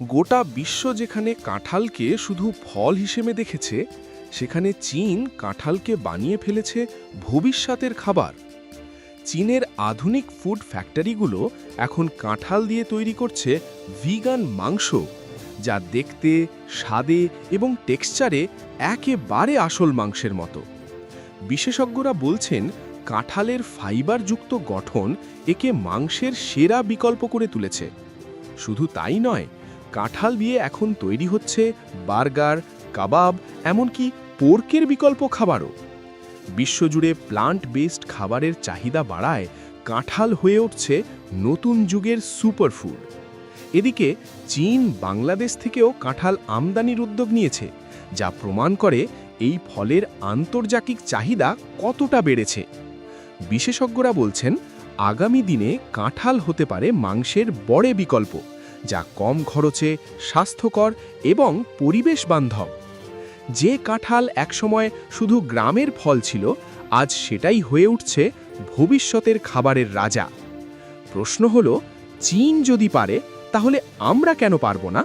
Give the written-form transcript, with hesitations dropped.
গোটা বিশ্ব যেখানে কাঁঠালকে শুধু ফল হিসেবে দেখেছে, সেখানে চীন কাঁঠালকে বানিয়ে ফেলেছে ভবিষ্যতের খাবার। চীনের আধুনিক ফুড ফ্যাক্টরিগুলো এখন কাঁঠাল দিয়ে তৈরি করছে ভিগান মাংস, যা দেখতে, স্বাদে এবং টেক্সচারে একেবারে আসল মাংসের মতো। বিশেষজ্ঞরা বলছেন কাঁঠালের ফাইবারযুক্ত গঠন একে মাংসের সেরা বিকল্প করে তুলেছে। শুধু তাই নয়, কাঁঠাল দিয়ে এখন তৈরি হচ্ছে বার্গার, কাবাব, এমনকি পোর্কের বিকল্প খাবারও। বিশ্বজুড়ে প্লান্ট বেসড খাবারের চাহিদা বাড়ায় কাঁঠাল হয়ে উঠছে নতুন যুগের সুপারফুড। এদিকে চীন বাংলাদেশ থেকেও কাঁঠাল আমদানির উদ্যোগ নিয়েছে, যা প্রমাণ করে এই ফলের আন্তর্জাতিক চাহিদা কতটা বেড়েছে। বিশেষজ্ঞরা বলছেন আগামী দিনে কাঁঠাল হতে পারে মাংসের বড় বিকল্প, যা কম খরচে, স্বাস্থ্যকর এবং পরিবেশ বান্ধব। যে কাঁঠাল একসময় শুধু গ্রামের ফল ছিল, আজ সেটাই হয়ে উঠছে ভবিষ্যতের খাবারের রাজা। প্রশ্ন হলো, চীন যদি পারে, তাহলে আমরা কেন পারব না?